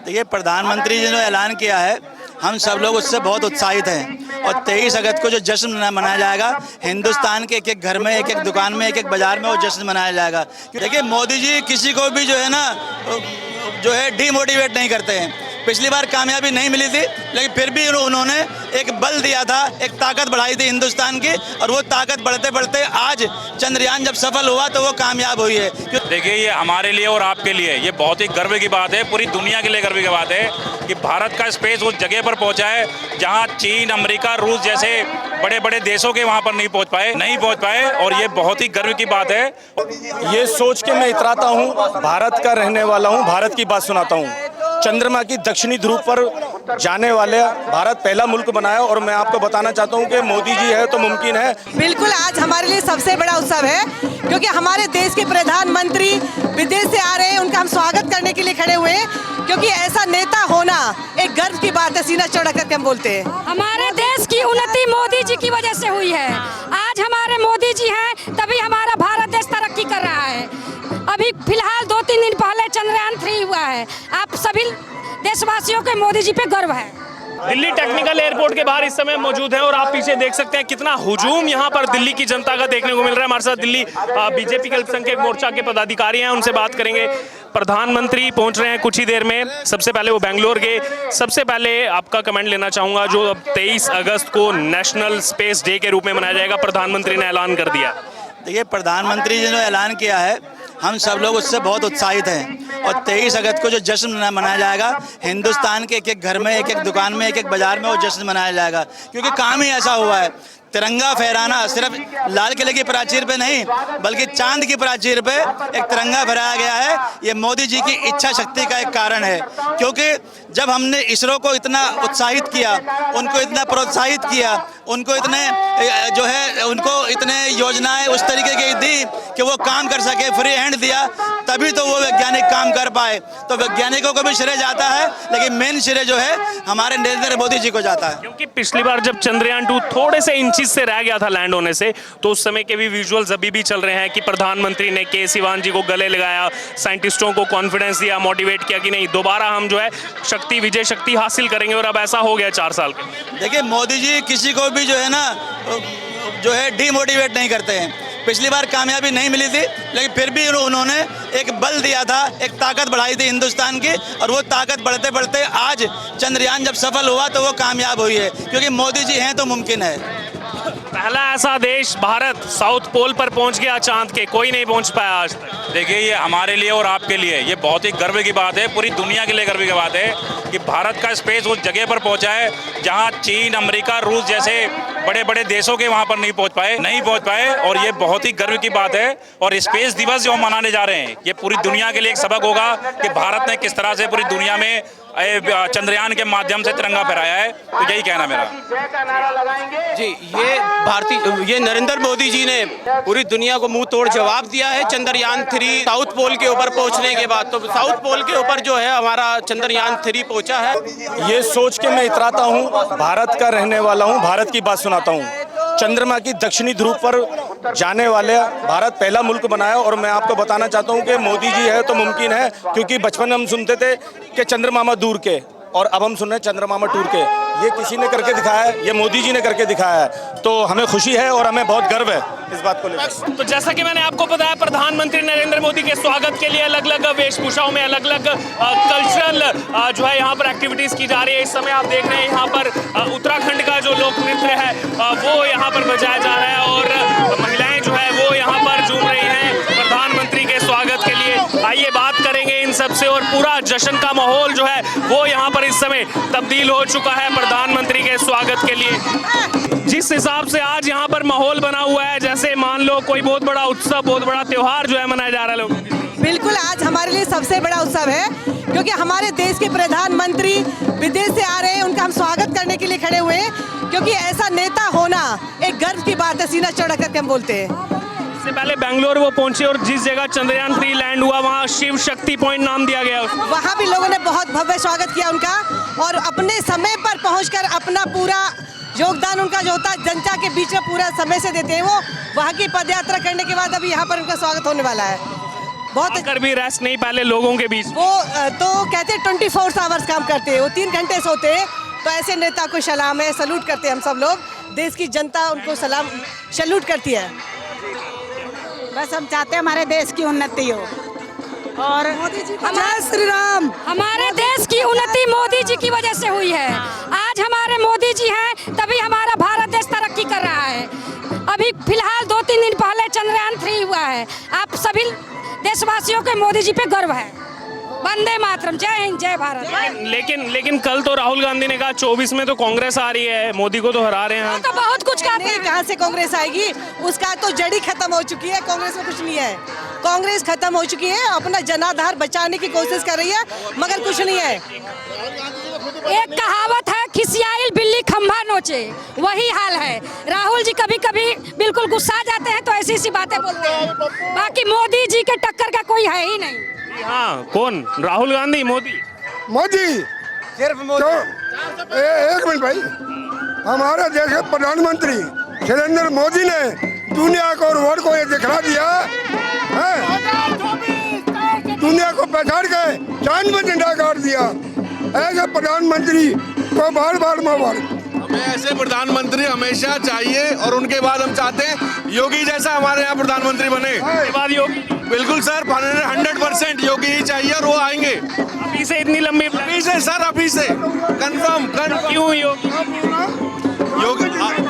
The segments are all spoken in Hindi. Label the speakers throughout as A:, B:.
A: देखिए, प्रधानमंत्री जी ने ऐलान किया है, हम सब लोग उससे बहुत उत्साहित हैं और 23 अगस्त को जो जश्न मनाया जाएगा, हिंदुस्तान के एक एक घर में, एक एक दुकान में, एक एक बाजार में वो जश्न मनाया जाएगा। देखिए, मोदी जी किसी को भी जो है ना डीमोटिवेट नहीं करते हैं। पिछली बार कामयाबी नहीं मिली थी, लेकिन फिर भी उन्होंने एक बल दिया था, एक ताकत बढ़ाई थी हिंदुस्तान की, और वो ताकत बढ़ते बढ़ते आज चंद्रयान जब सफल हुआ तो वो कामयाब हुई है।
B: देखिए, ये हमारे लिए और आपके लिए ये बहुत ही गर्व की बात है, पूरी दुनिया के लिए गर्व की बात है कि भारत का स्पेस उस जगह पर पहुंचा है जहां चीन, अमेरिका, रूस जैसे बड़े बड़े देशों के वहां पर नहीं पहुंच पाए और ये बहुत ही गर्व की बात है।
C: ये सोच के मैं इतराता हूँ, भारत का रहने वाला हूँ, भारत की बात सुनाता हूँ। चंद्रमा की दक्षिणी ध्रुव पर जाने वाले भारत पहला मुल्क बनाया, और मैं आपको बताना चाहता हूँ कि मोदी जी है तो मुमकिन है।
D: बिल्कुल, आज हमारे लिए सबसे बड़ा उत्सव है क्योंकि हमारे देश के प्रधानमंत्री विदेश से आ रहे हैं, उनका हम स्वागत करने के लिए खड़े हुए हैं, क्योंकि ऐसा नेता होना एक गर्व की बात है, सीना चौड़ा करके हम बोलते हैं।
E: हमारे देश की उन्नति मोदी जी की वजह से हुई है। आज हमारे मोदी जी हैं तभी हमारा भारत देश तरक्की कर रहा है। अभी फिलहाल 2-3 दिन पहले चंद्रयान 3 हुआ है। आप सभी देशवासियों के मोदी जी पे गर्व है।
F: दिल्ली टेक्निकल एयरपोर्ट के बाहर इस समय मौजूद है और आप पीछे देख सकते हैं कितना हुजूम यहाँ पर दिल्ली की जनता का देखने को मिल रहा है। हमारे साथ दिल्ली बीजेपी के अल्पसंख्यक मोर्चा के पदाधिकारी हैं, उनसे बात करेंगे। प्रधानमंत्री पहुंच रहे हैं कुछ ही देर में, सबसे पहले वो बेंगलोर गए। सबसे पहले आपका कमेंट लेना चाहूंगा, जो अब 23 अगस्त को नेशनल स्पेस डे के रूप में मनाया जाएगा, प्रधानमंत्री ने ऐलान कर दिया।
A: देखिए, प्रधानमंत्री जी ने ऐलान किया है, हम सब लोग उससे बहुत उत्साहित हैं और 23 अगस्त को जो जश्न मनाया जाएगा, हिंदुस्तान के एक एक घर में, एक एक दुकान में, एक एक बाजार में वो जश्न मनाया जाएगा। क्योंकि काम ही ऐसा हुआ है, तिरंगा फहराना सिर्फ लाल किले की प्राचीर पे नहीं बल्कि चांद की प्राचीर पे एक तिरंगा फहराया गया है। ये मोदी जी की इच्छा शक्ति का एक कारण है, क्योंकि जब हमने इसरो को इतना उत्साहित किया, उनको इतना प्रोत्साहित किया, उनको इतने योजनाएं उस तरीके की दी कि वो काम कर सके, फ्री हैंड दिया, तभी तो वो वैज्ञानिक काम कर पाए। तो वैज्ञानिकों को भी श्रेय जाता है, लेकिन मेन श्रेय जो है हमारे नरेंद्र मोदी जी को जाता है।
F: क्योंकि पिछली बार जब चंद्रयान 2 थोड़े से इंचेस से रह गया था लैंड होने से, तो उस समय के भी विजुअल्स अभी भी चल रहे हैं कि प्रधानमंत्री ने के सिवान जी को गले लगाया, साइंटिस्टों को कॉन्फिडेंस दिया, मोटिवेट किया कि नहीं, दोबारा हम जो है विजय शक्ति हासिल करेंगे। और अब ऐसा हो गया 4 साल के।
A: देखिए, मोदी जी किसी को भी डीमोटिवेट नहीं करते हैं। पिछली बार कामयाबी नहीं मिली थी, लेकिन फिर भी उन्होंने एक बल दिया था, एक ताकत बढ़ाई थी हिंदुस्तान की, और वो ताकत बढ़ते बढ़ते आज चंद्रयान जब सफल हुआ तो वो कामयाब हुई है। क्योंकि मोदी जी हैं तो मुमकिन है।
F: पहला ऐसा देश भारत साउथ पोल पर पहुंच गया, चांद के कोई नहीं पहुंच पाया आज तक।
B: देखिए, ये हमारे लिए और आपके लिए ये बहुत ही गर्व की बात है, पूरी दुनिया के लिए गर्व की बात है कि भारत का स्पेस उस जगह पर पहुंचा है जहां चीन, अमेरिका, रूस जैसे बड़े बड़े देशों के वहां पर नहीं पहुंच पाए और ये बहुत ही गर्व की बात है। और स्पेस दिवस जो हम मनाने जा रहे हैं, ये पूरी दुनिया के लिए एक सबक होगा कि भारत ने किस तरह से पूरी दुनिया में चंद्रयान के माध्यम से तिरंगा फहराया है। तो यही कहना मेरा
G: जी। ये नरेंद्र मोदी जी ने पूरी दुनिया को मुंह तोड़ जवाब दिया है चंद्रयान 3 साउथ पोल के ऊपर पहुंचने के बाद। तो साउथ पोल के ऊपर जो है हमारा चंद्रयान 3 पहुंचा है।
C: ये सोच के मैं इतराता हूँ, भारत का रहने वाला हूँ, भारत की बात सुनाता हूँ। चंद्रमा की दक्षिणी ध्रुव पर जाने वाले भारत पहला मुल्क बनाया, और मैं आपको बताना चाहता हूँ कि मोदी जी है तो मुमकिन है। क्योंकि बचपन में हम सुनते थे कि चंद्रमामा दूर के, और अब हम सुन रहे हैं चंद्रमामा टूर के। ये किसी ने करके दिखाया है, ये मोदी जी ने करके दिखाया है, तो हमें खुशी है और हमें बहुत गर्व है इस बात को लेकर।
F: तो जैसा कि मैंने आपको बताया, प्रधानमंत्री नरेंद्र मोदी के स्वागत के लिए अलग अलग वेशभूषाओं में अलग अलग कल्चरल जो है यहाँ पर एक्टिविटीज की जा रही है। इस समय आप देख रहे हैं यहाँ पर उत्तराखंड का जो लोक नृत्य है वो यहाँ पर बजाया जा रहा है और महिलाएं जो है वो यहाँ पर झूम रही हैं प्रधानमंत्री के स्वागत के लिए। आइए बात करेंगे इन सबसे, और पूरा जश्न का माहौल जो है वो यहाँ पर इस समय तब्दील हो चुका है प्रधानमंत्री के स्वागत के लिए। जिस हिसाब से आज यहाँ पर माहौल बना हुआ है, जैसे मान लो कोई बहुत बड़ा उत्सव, बहुत बड़ा त्योहार जो है मनाया जा रहा है लोगों के।
D: बिल्कुल, आज हमारे लिए सबसे बड़ा उत्सव है क्योंकि हमारे देश के प्रधानमंत्री विदेश से आ रहे हैं, उनका हम स्वागत करने के लिए खड़े हुए हैं, क्योंकि ऐसा नेता होना एक गर्व की बात है, सीना चौड़ा करके हम बोलते हैं।
F: इससे पहले बेंगलोर वो पहुंचे और जिस जगह चंद्रयान 3 लैंड हुआ वहाँ शिव शक्ति पॉइंट नाम दिया गया।
D: वहाँ भी लोगों ने बहुत भव्य स्वागत किया उनका, और अपने समय पर पहुंचकर अपना पूरा योगदान उनका जो होता है जनता के बीच में पूरा समय से देते हैं। वो वहाँ की पदयात्रा करने के बाद अभी यहाँ पर उनका स्वागत होने वाला है। बहुत
F: आकर भी रेस्ट नहीं पहले लोगों के बीच।
D: वो तो कहते हैं 24 आवर्स काम करते हैं, वो 3 घंटे सोते हैं। तो ऐसे नेता को सलाम है, सल्यूट करते हैं हम सब लोग, देश की जनता उनको सलाम सल्यूट करती है।
H: बस हम चाहते हैं हमारे देश की उन्नति हो और
D: जय श्री राम।
E: हमारे देश की उन्नति मोदी जी की वजह से हुई है। आज हमारे मोदी जी हैं तभी हमारा भारत देश तरक्की कर रहा है। अभी फिलहाल 2-3 दिन पहले चंद्रयान 3 हुआ है। आप सभी देशवासियों के मोदी जी पे गर्व है। वंदे मातरम, जय हिंद, जय भारत।
F: लेकिन कल तो राहुल गांधी ने कहा 24 में तो कांग्रेस आ रही है, मोदी को तो हरा रहे हैं।
E: तो बहुत कुछ कहते
D: नहीं,
E: हैं।
D: कहाँ से कांग्रेस आएगी? उसका तो जड़ी खत्म हो चुकी है, कांग्रेस में कुछ नहीं है। कांग्रेस खत्म हो चुकी है, अपना जनाधार बचाने की कोशिश कर रही है, मगर कुछ नहीं है।
E: एक कहावत है, खिसियाइल बिल्ली खंभा नोचे, वही हाल है। राहुल जी कभी कभी बिल्कुल गुस्सा जाते हैं तो ऐसी सी बातें बोलते हैं। बाकी मोदी जी के टक्कर का कोई है ही नहीं।
F: हाँ, कौन? राहुल गांधी, मोदी?
I: मोदी
A: सिर्फ मोदी।
I: एक मिनट भाई, हमारे देश के प्रधानमंत्री नरेंद्र मोदी ने दुनिया को और वर्ल्ड को ये दिखला दिया है, दुनिया को पहचान के चांद में झंडा गाड़ दिया। ऐसे प्रधानमंत्री को बार बार मुबारक।
J: हमें ऐसे प्रधानमंत्री हमेशा चाहिए और उनके बाद हम चाहते हैं योगी जैसा हमारे यहाँ प्रधानमंत्री बने।
F: उसके बाद योगी?
J: बिल्कुल सर, 100% योगी ही चाहिए और वो आएंगे।
F: अभी से इतनी लंबी
J: अभी से सर, अभी से कंफर्म।
F: क्यों योगी?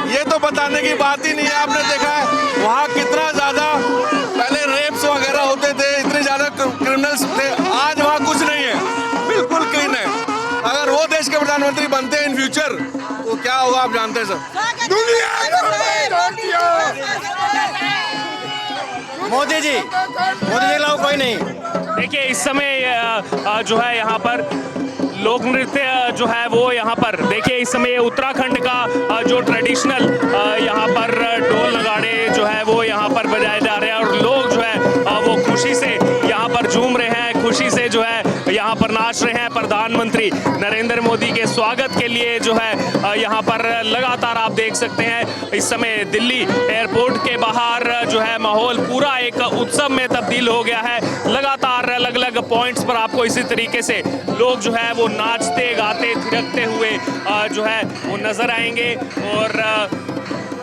J: ये तो बताने की बात ही नहीं है। आपने देखा है वहाँ कितना ज्यादा पहले रेप्स वगैरह होते थे, इतने ज्यादा क्रिमिनल्स थे, आज वहाँ कुछ नहीं है, बिल्कुल क्लीन है। अगर वो देश के प्रधानमंत्री बनते हैं इन फ्यूचर तो क्या होगा आप जानते हैं सर।
A: मोदी जी के अलावा कोई नहीं।
F: देखिए इस समय जो है यहाँ पर लोक नृत्य जो है वो यहाँ पर देखिए इस समय उत्तराखंड का जो ट्रेडिशनल यहाँ पर ढोल नगाड़े जो है वो यहाँ पर बजाए जा रहे हैं और लोग जो है वो खुशी से यहाँ पर झूम रहे हैं, खुशी से जो है यहाँ पर नाच रहे हैं। प्रधानमंत्री नरेंद्र मोदी के स्वागत के लिए जो है यहाँ पर लगातार आप देख सकते हैं इस समय दिल्ली एयरपोर्ट के बाहर जो है माहौल पूरा एक उत्सव में तब्दील हो गया है। लगातार अलग अलग पॉइंट्स पर आपको इसी तरीके से लोग जो है वो नाचते गाते थिरकते हुए जो है वो नजर आएंगे और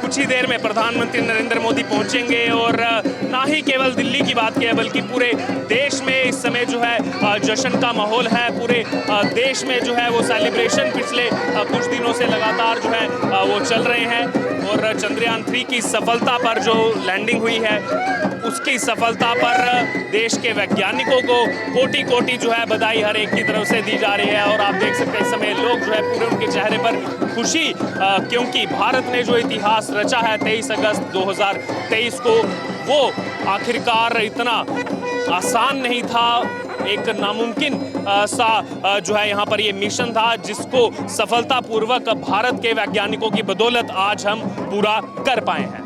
F: कुछ ही देर में प्रधानमंत्री नरेंद्र मोदी पहुंचेंगे और ना ही केवल दिल्ली की बात की है बल्कि पूरे देश में इस समय जो है जश्न का माहौल है। पूरे देश में जो है वो सेलिब्रेशन पिछले कुछ दिनों से लगातार जो है वो चल रहे हैं और चंद्रयान 3 की सफलता पर जो लैंडिंग हुई है उसकी सफलता पर देश के वैज्ञानिकों को कोटि कोटि जो है बधाई हर एक की तरफ से दी जा रही है और आप देख सकते हैं इस समय लोग जो है पूरे उनके चेहरे पर खुशी क्योंकि भारत ने जो इतिहास रचा है 23 अगस्त 2023 को वो आखिरकार इतना आसान नहीं था, एक नामुमकिन सा जो है यहाँ पर ये मिशन था जिसको सफलतापूर्वक भारत के वैज्ञानिकों की बदौलत आज हम पूरा कर पाए हैं।